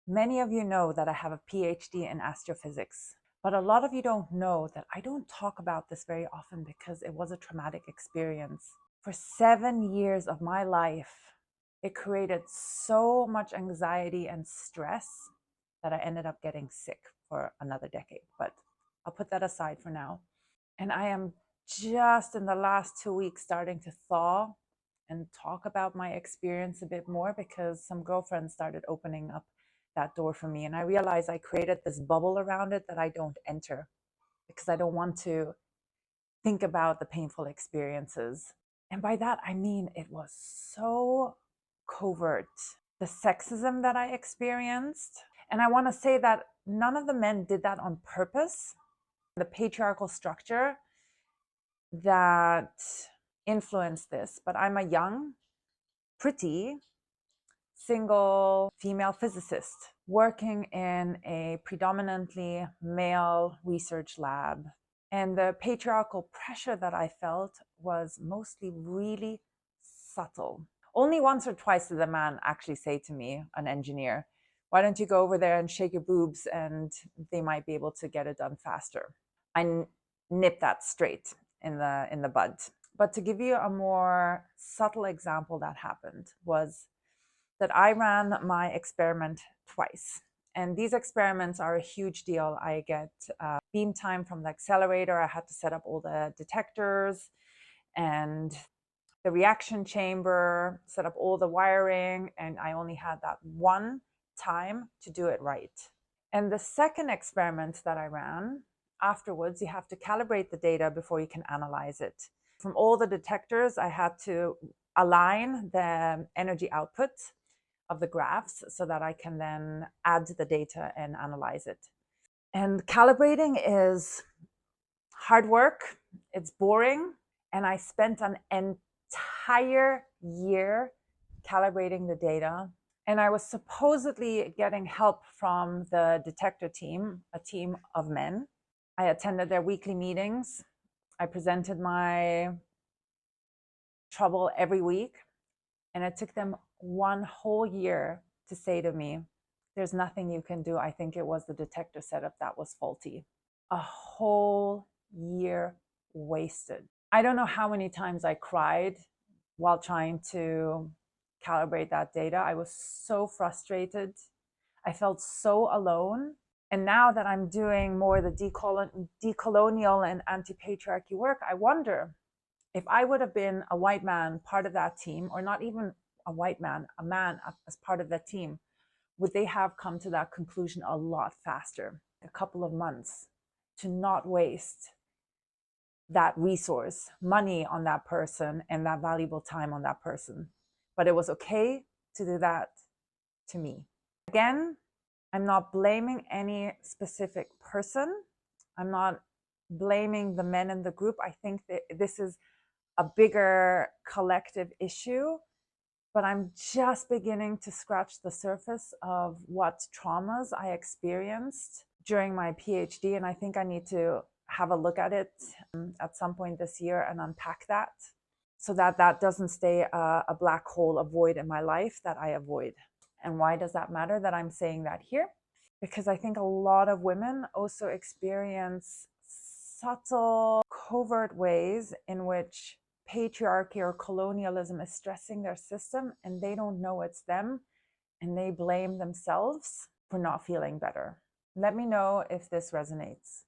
Many of you know that I have a PhD in astrophysics, but a lot of you don't know that I don't talk about this very often because it was a traumatic experience. For 7 years of my life, it created so much anxiety and stress that I ended up getting sick for another decade. But I'll put that aside for now. And I am just in the last 2 weeks starting to thaw and talk about my experience a bit more because some girlfriends started opening up that door for me. And I realized I created this bubble around it that I don't enter because I don't want to think about the painful experiences. And by that, I mean it was so covert. The sexism that I experienced. And I want to say that none of the men did that on purpose. The patriarchal structure that influenced this. But I'm a young, pretty, single female physicist working in a predominantly male research lab. And the patriarchal pressure that I felt was mostly really subtle. Only once or twice did a man actually say to me, an engineer, why don't you go over there and shake your boobs and they might be able to get it done faster. I nipped that straight in the bud. But to give you a more subtle example that happened was that I ran my experiment twice. And these experiments are a huge deal. I get beam time from the accelerator. I had to set up all the detectors and the reaction chamber, set up all the wiring, and I only had that one time to do it right. And the second experiment that I ran, afterwards, you have to calibrate the data before you can analyze it. From all the detectors, I had to align the energy output of the graphs so that I can then add the data and analyze it. And calibrating is hard work, it's boring, and I spent an entire year calibrating the data. And I was supposedly getting help from the detector team, a team of men. I attended their weekly meetings. I presented my trouble every week. And it took them one whole year to say to me, there's nothing you can do. I think it was the detector setup that was faulty. A whole year wasted. I don't know how many times I cried while trying to calibrate that data. I was so frustrated. I felt so alone. And now that I'm doing more the decolonial and anti-patriarchy work, I wonder if I would have been a white man part of that team, or not even a white man, a man as part of that team, would they have come to that conclusion a lot faster, a couple of months, to not waste that resource, money on that person and that valuable time on that person. But it was okay to do that to me. Again, I'm not blaming any specific person. I'm not blaming the men in the group. I think that this is a bigger collective issue, but I'm just beginning to scratch the surface of what traumas I experienced during my PhD. And I think I need to have a look at it at some point this year and unpack that so that that doesn't stay a black hole, a void in my life that I avoid. And why does that matter that I'm saying that here? Because I think a lot of women also experience subtle, covert ways in which patriarchy or colonialism is stressing their system and they don't know it's them and they blame themselves for not feeling better. Let me know if this resonates.